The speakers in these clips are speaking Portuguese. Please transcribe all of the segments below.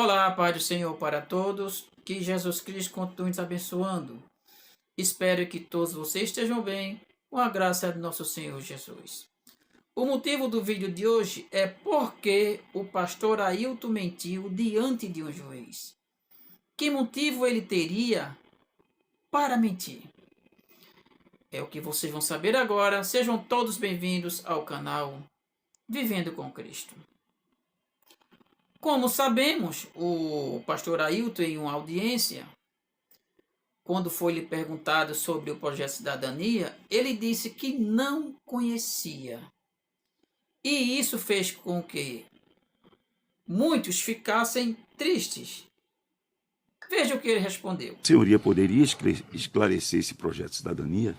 Olá, Pai do Senhor para todos, que Jesus Cristo continue nos abençoando. Espero que todos vocês estejam bem, com a graça de nosso Senhor Jesus. O motivo do vídeo de hoje é porque o pastor Ailton mentiu diante de um juiz. Que motivo ele teria para mentir? É o que vocês vão saber agora. Sejam todos bem-vindos ao canal Vivendo com Cristo. Como sabemos, o pastor Ailton, em uma audiência, quando foi lhe perguntado sobre o projeto Cidadania, ele disse que não conhecia. E isso fez com que muitos ficassem tristes. Veja o que ele respondeu. A senhoria poderia esclarecer esse projeto de cidadania?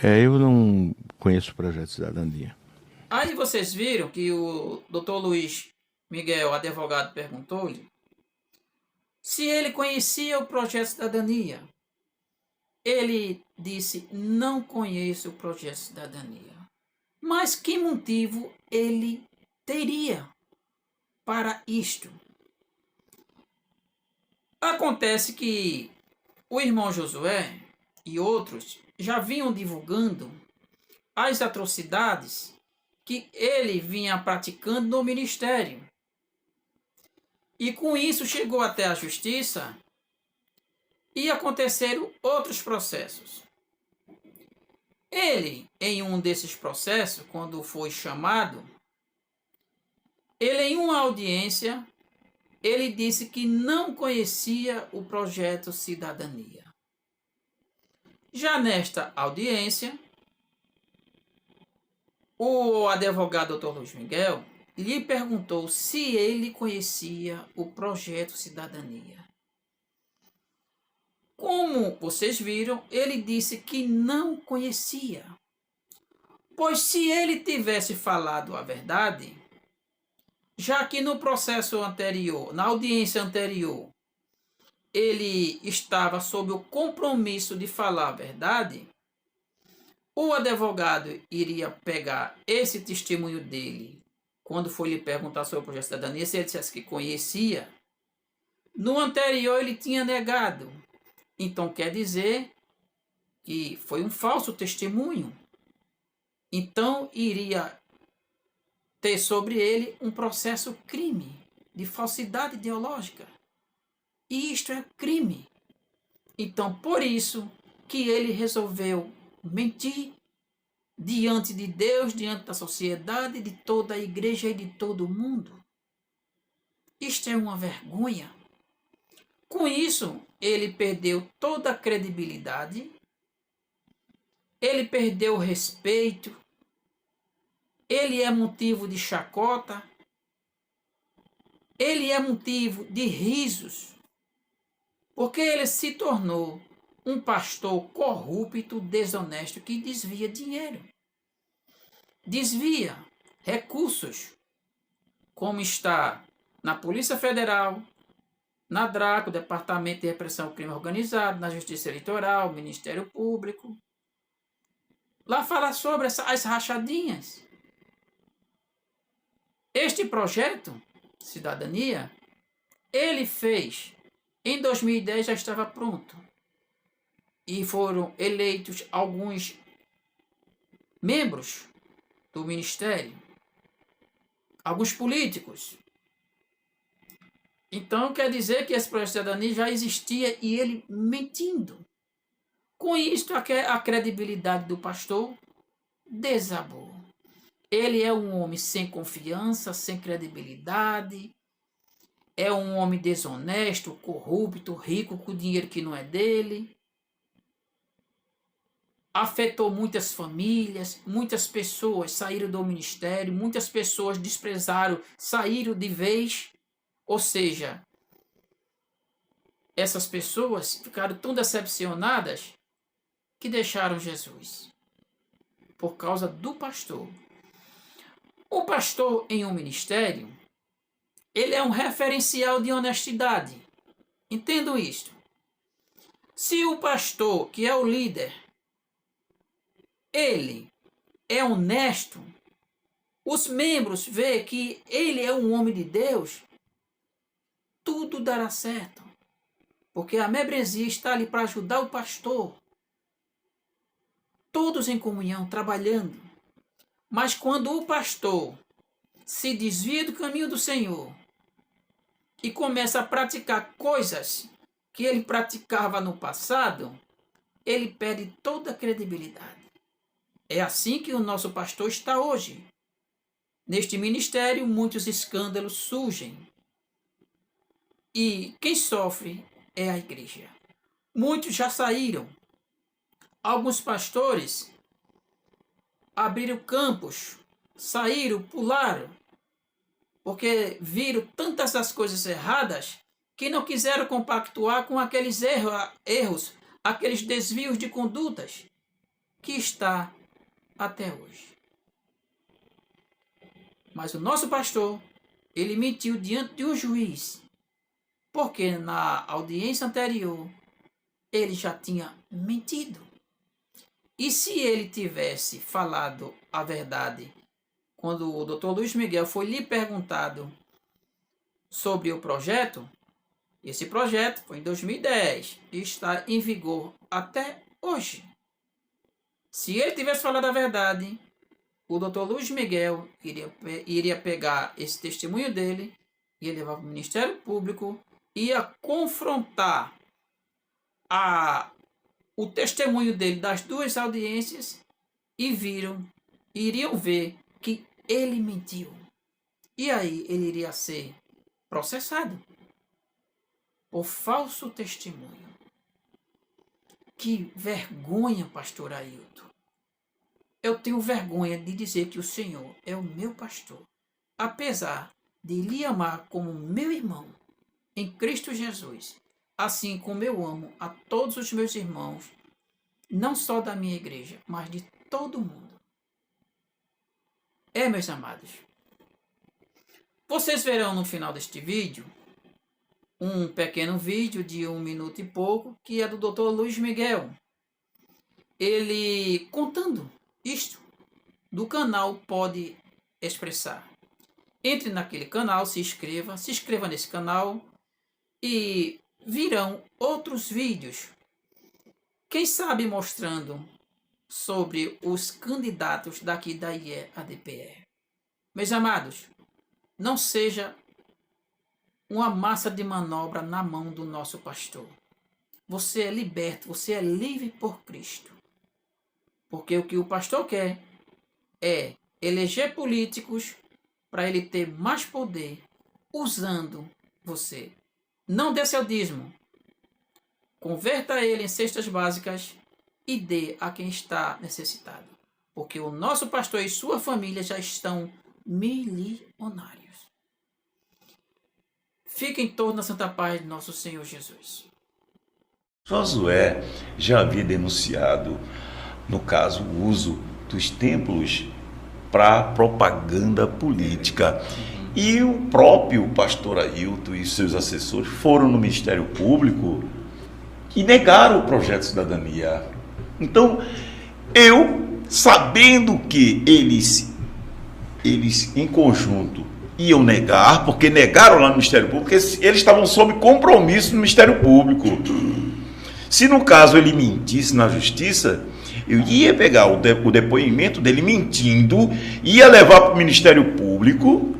Eu não conheço o projeto de cidadania. Aí vocês viram que o Dr. Luiz Miguel, advogado, perguntou-lhe se ele conhecia o projeto Cidadania. Ele disse: não conheço o projeto Cidadania. Mas que motivo ele teria para isto? Acontece que o irmão Josué e outros já vinham divulgando as atrocidades que ele vinha praticando no ministério. E com isso chegou até a justiça e aconteceram outros processos. Ele, em um desses processos, quando foi chamado, ele em uma audiência, ele disse que não conhecia o projeto Cidadania. Já nesta audiência, o advogado Dr. Luiz Miguel lhe perguntou se ele conhecia o projeto Cidadania. Como vocês viram, ele disse que não conhecia. Pois se ele tivesse falado a verdade, já que no processo anterior, na audiência anterior, ele estava sob o compromisso de falar a verdade, o advogado iria pegar esse testemunho dele, quando foi lhe perguntar sobre o projeto de cidadania, se ele dissesse que conhecia. No anterior ele tinha negado. Então quer dizer que foi um falso testemunho. Então iria ter sobre ele um processo crime de falsidade ideológica. E isto é crime. Então por isso que ele resolveu mentir diante de Deus, diante da sociedade, de toda a igreja e de todo o mundo. Isto é uma vergonha. Com isso, ele perdeu toda a credibilidade, ele perdeu o respeito, ele é motivo de chacota, ele é motivo de risos, porque ele se tornou um pastor corrupto, desonesto, que desvia dinheiro, desvia recursos, como está na Polícia Federal, na DRACO, Departamento de Repressão ao Crime Organizado, na Justiça Eleitoral, Ministério Público. Lá fala sobre as rachadinhas. Este projeto, Cidadania, ele fez, em 2010 já estava pronto. E foram eleitos alguns membros do Ministério, alguns políticos. Então quer dizer que esse projeto de cidadania já existia e ele mentindo. Com isto a credibilidade do pastor desabou. Ele é um homem sem confiança, sem credibilidade, é um homem desonesto, corrupto, rico com dinheiro que não é dele. Afetou muitas famílias, muitas pessoas saíram do ministério, muitas pessoas desprezaram, saíram de vez. Ou seja, essas pessoas ficaram tão decepcionadas que deixaram Jesus por causa do pastor. O pastor em um ministério, ele é um referencial de honestidade. Entendam isto. Se o pastor, que é o líder, ele é honesto, os membros veem que ele é um homem de Deus, tudo dará certo. Porque a membresia está ali para ajudar o pastor. Todos em comunhão, trabalhando. Mas quando o pastor se desvia do caminho do Senhor e começa a praticar coisas que ele praticava no passado, ele perde toda a credibilidade. É assim que o nosso pastor está hoje. Neste ministério, muitos escândalos surgem. E quem sofre é a igreja. Muitos já saíram. Alguns pastores abriram campos, saíram, pularam, porque viram tantas as coisas erradas que não quiseram compactuar com aqueles erros, aqueles desvios de condutas que está até hoje. Mas o nosso pastor, ele mentiu diante de um juiz, porque na audiência anterior ele já tinha mentido. E se ele tivesse falado a verdade, quando o Dr. Luiz Miguel foi lhe perguntado sobre o projeto, esse projeto foi em 2010 e está em vigor até hoje. Se ele tivesse falado a verdade, o Dr. Luiz Miguel iria pegar esse testemunho dele, ia levar para o Ministério Público, ia confrontar o testemunho dele das duas audiências e iriam ver que ele mentiu. E aí ele iria ser processado por falso testemunho. Que vergonha, pastor Ailton. Eu tenho vergonha de dizer que o Senhor é o meu pastor, apesar de lhe amar como meu irmão em Cristo Jesus, assim como eu amo a todos os meus irmãos, não só da minha igreja, mas de todo mundo. Meus amados, vocês verão no final deste vídeo um pequeno vídeo de 1 minuto e pouco, que é do Dr. Luiz Miguel. Ele contando isto do canal Pode Expressar. Entre naquele canal, se inscreva nesse canal e virão outros vídeos, quem sabe mostrando sobre os candidatos daqui da IEADPR. Meus amados, não seja uma massa de manobra na mão do nosso pastor. Você é liberto, você é livre por Cristo. Porque o que o pastor quer é eleger políticos para ele ter mais poder usando você. Não dê seu dízimo. Converta ele em cestas básicas e dê a quem está necessitado. Porque o nosso pastor e sua família já estão milionários. Fiquem todos na santa paz de nosso Senhor Jesus. Josué já havia denunciado, no caso, o uso dos templos para propaganda política. E o próprio pastor Ailton e seus assessores foram no Ministério Público e negaram o projeto de cidadania. Então, eu, sabendo que eles em conjunto iam negar, porque negaram lá no Ministério Público, porque eles estavam sob compromisso no Ministério Público. Se no caso ele mentisse na justiça, eu ia pegar o depoimento dele mentindo, ia levar para o Ministério Público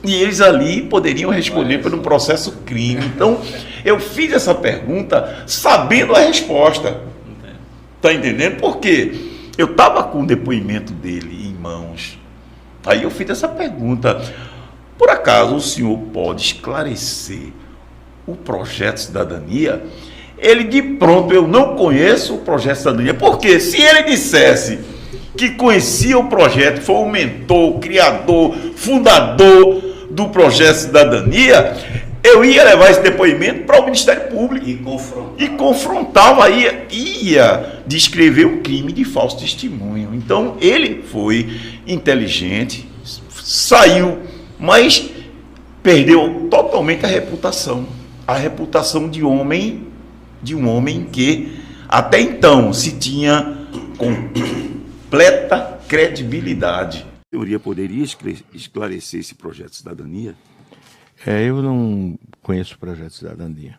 e eles ali poderiam responder por um processo crime. Então, eu fiz essa pergunta sabendo a resposta. Está entendendo? Porque eu estava com o depoimento dele em mãos. Aí eu fiz essa pergunta. Por acaso o senhor pode esclarecer o projeto de cidadania? Ele de pronto, eu não conheço o projeto de cidadania. Porque se ele dissesse que conhecia o projeto, foi o mentor, o criador, fundador do projeto de cidadania, eu ia levar esse depoimento para o Ministério Público e confrontava, ia descrever o crime de falso testemunho. Então ele foi inteligente, saiu, mas perdeu totalmente a reputação de um homem que até então se tinha completa credibilidade. A teoria poderia esclarecer esse projeto de cidadania? Eu não conheço o projeto Cidadania.